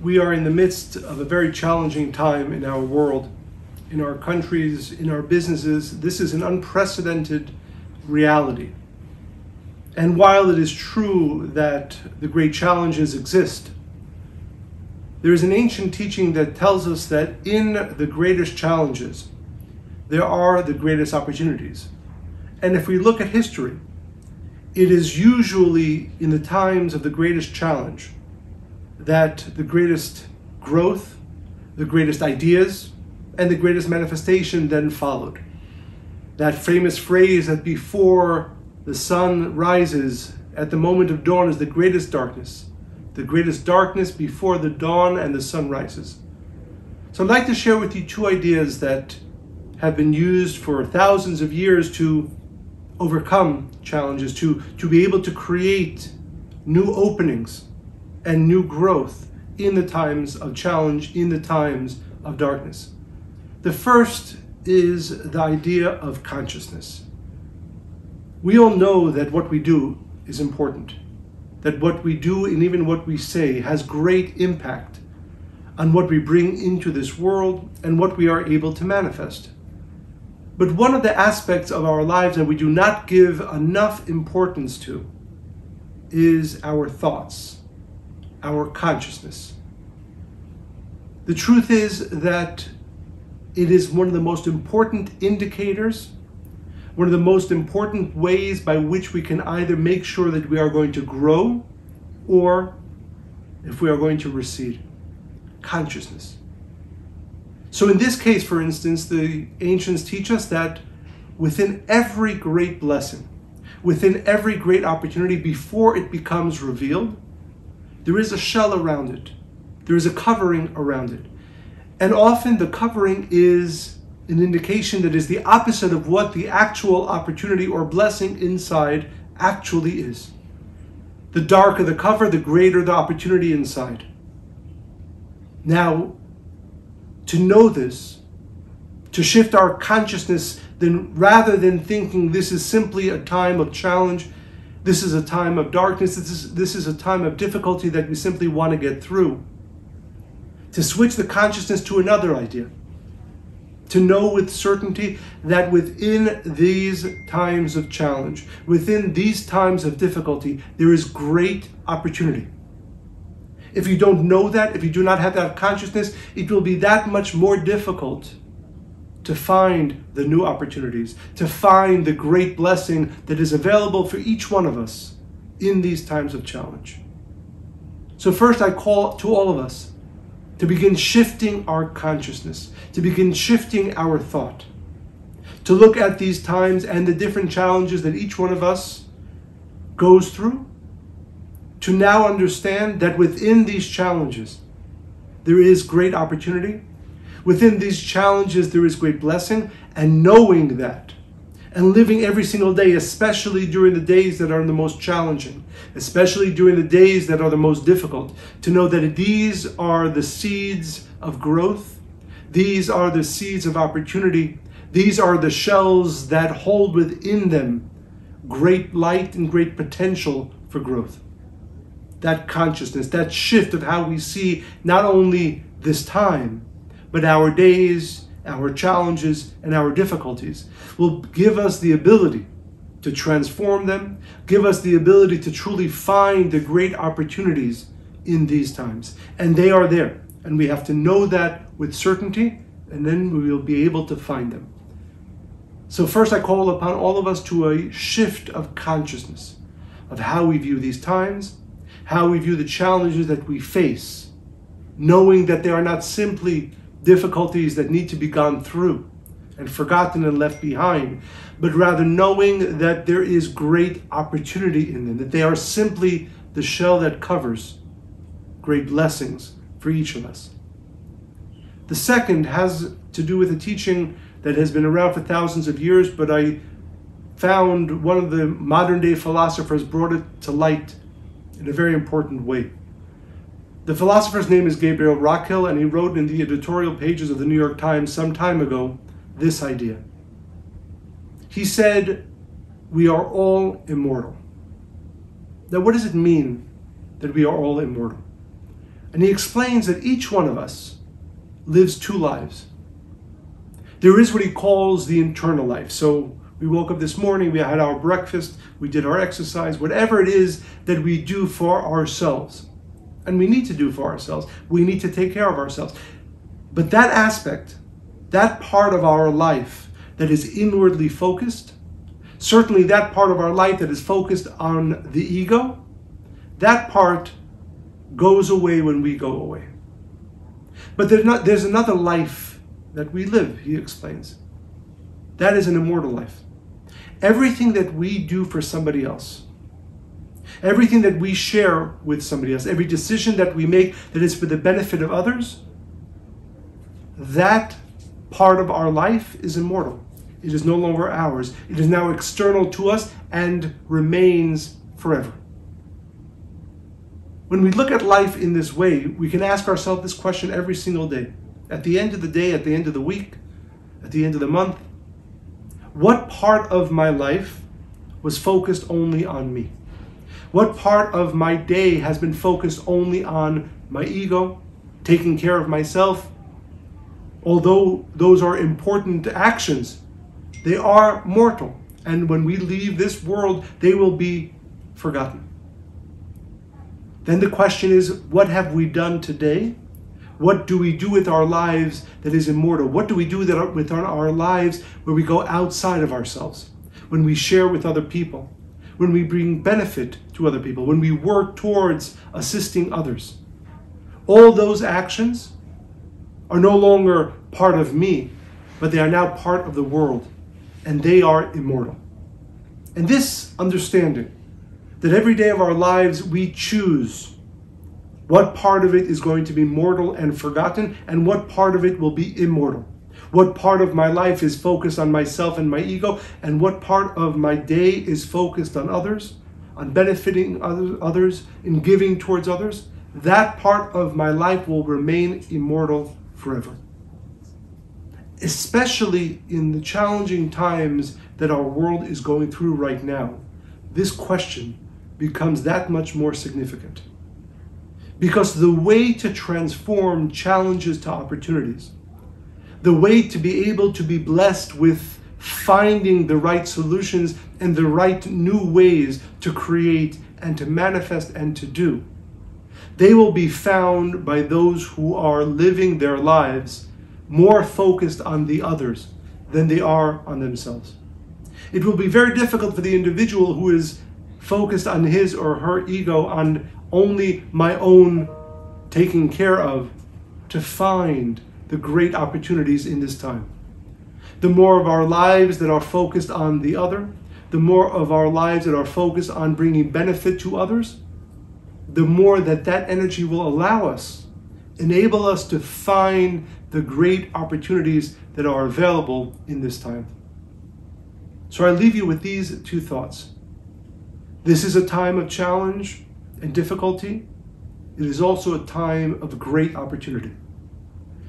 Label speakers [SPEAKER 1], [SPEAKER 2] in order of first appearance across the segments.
[SPEAKER 1] We are in the midst of a very challenging time in our world, in our countries, in our businesses. This is an unprecedented reality. And while it is true that the great challenges exist, there is an ancient teaching that tells us that in the greatest challenges, there are the greatest opportunities. And if we look at history, it is usually in the times of the greatest challenge that the greatest growth, the greatest ideas, and the greatest manifestation then followed. That famous phrase that before the sun rises, at the moment of dawn is the greatest darkness before the dawn and the sun rises. So I'd like to share with you two ideas that have been used for thousands of years to overcome challenges, to be able to create new openings and new growth in the times of challenge, in the times of darkness. The first is the idea of consciousness. We all know that what we do is important, that what we do and even what we say has great impact on what we bring into this world and what we are able to manifest. But one of the aspects of our lives that we do not give enough importance to is our thoughts, our consciousness. The truth is that it is one of the most important indicators, one of the most important ways by which we can either make sure that we are going to grow or if we are going to recede. Consciousness. So in this case, for instance, the ancients teach us that within every great blessing, within every great opportunity, before it becomes revealed, there is a shell around it. There is a covering around it. And often the covering is an indication that is the opposite of what the actual opportunity or blessing inside actually is. The darker the cover, the greater the opportunity inside. Now, to know this, to shift our consciousness, then rather than thinking this is simply a time of challenge, this is a time of darkness, this is a time of difficulty that we simply want to get through. To switch the consciousness to another idea. To know with certainty that within these times of challenge, within these times of difficulty, there is great opportunity. If you don't know that, if you do not have that consciousness, it will be that much more difficult to find the new opportunities, to find the great blessing that is available for each one of us in these times of challenge. So first I call to all of us to begin shifting our consciousness, to begin shifting our thought, to look at these times and the different challenges that each one of us goes through, to now understand that within these challenges, there is great opportunity. Within these challenges, there is great blessing, and knowing that and living every single day, especially during the days that are the most challenging, especially during the days that are the most difficult, to know that these are the seeds of growth. These are the seeds of opportunity. These are the shells that hold within them great light and great potential for growth. That consciousness, that shift of how we see not only this time, but our days, our challenges, and our difficulties will give us the ability to transform them, give us the ability to truly find the great opportunities in these times. And they are there. And we have to know that with certainty, and then we will be able to find them. So first I call upon all of us to a shift of consciousness of how we view these times, how we view the challenges that we face, knowing that they are not simply difficulties that need to be gone through and forgotten and left behind, but rather knowing that there is great opportunity in them, that they are simply the shell that covers great blessings for each of us. The second has to do with a teaching that has been around for thousands of years, but I found one of the modern day philosophers brought it to light in a very important way. The philosopher's name is Gabriel Rockhill, and he wrote in the editorial pages of the New York Times some time ago this idea. He said, "We are all immortal." Now, what does it mean that we are all immortal? And he explains that each one of us lives two lives. There is what he calls the internal life. So we woke up this morning, we had our breakfast, we did our exercise, whatever it is that we do for ourselves. And we need to do for ourselves. We need to take care of ourselves. But that aspect, that part of our life that is inwardly focused, certainly that part of our life that is focused on the ego, that part goes away when we go away. But there's another life that we live, he explains. That is an immortal life. Everything that we do for somebody else, everything that we share with somebody else, every decision that we make that is for the benefit of others, that part of our life is immortal. It is no longer ours. It is now external to us and remains forever. When we look at life in this way, we can ask ourselves this question every single day. At the end of the day, at the end of the week, at the end of the month, what part of my life was focused only on me? What part of my day has been focused only on my ego, taking care of myself? Although those are important actions, they are mortal. And when we leave this world, they will be forgotten. Then the question is, what have we done today? What do we do with our lives that is immortal? What do we do with our lives where we go outside of ourselves? When we share with other people, when we bring benefit to other people, when we work towards assisting others. All those actions are no longer part of me, but they are now part of the world, and they are immortal. And this understanding, that every day of our lives we choose what part of it is going to be mortal and forgotten, and what part of it will be immortal. What part of my life is focused on myself and my ego, and what part of my day is focused on others, on benefiting others, in giving towards others. That part of my life will remain immortal forever. Especially in the challenging times that our world is going through right now, this question becomes that much more significant. Because the way to transform challenges to opportunities, the way to be able to be blessed with finding the right solutions and the right new ways to create and to manifest and to do, they will be found by those who are living their lives more focused on the others than they are on themselves. It will be very difficult for the individual who is focused on his or her ego, on only my own taking care of, to find the great opportunities in this time. The more of our lives that are focused on the other, the more of our lives that are focused on bringing benefit to others, the more that energy will allow us, enable us to find the great opportunities that are available in this time. So I leave you with these two thoughts. This is a time of challenge and difficulty. It is also a time of great opportunity.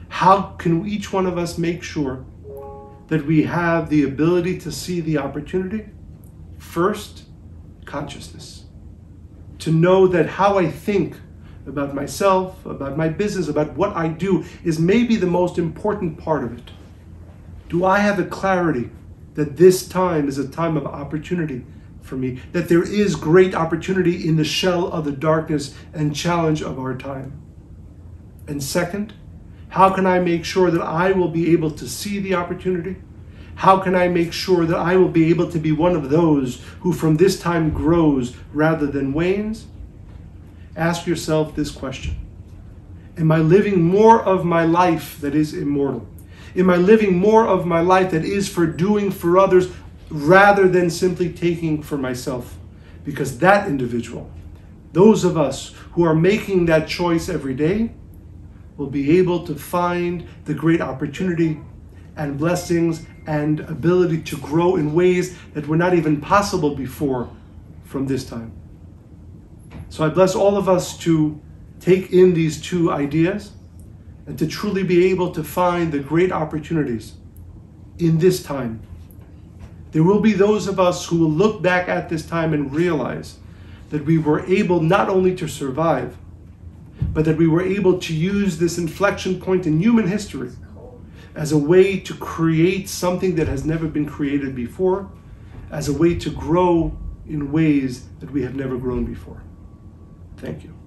[SPEAKER 1] How can each one of us make sure that we have the ability to see the opportunity? First, consciousness. To know that how I think about myself, about my business, about what I do is maybe the most important part of it. Do I have a clarity that this time is a time of opportunity for me, that there is great opportunity in the shell of the darkness and challenge of our time? And second, how can I make sure that I will be able to see the opportunity? How can I make sure that I will be able to be one of those who from this time grows rather than wanes? Ask yourself this question. Am I living more of my life that is immortal? Am I living more of my life that is for doing for others rather than simply taking for myself? Because that individual, those of us who are making that choice every day, will be able to find the great opportunity and blessings and ability to grow in ways that were not even possible before from this time. So I bless all of us to take in these two ideas and to truly be able to find the great opportunities in this time. There will be those of us who will look back at this time and realize that we were able not only to survive, but that we were able to use this inflection point in human history as a way to create something that has never been created before, as a way to grow in ways that we have never grown before. Thank you.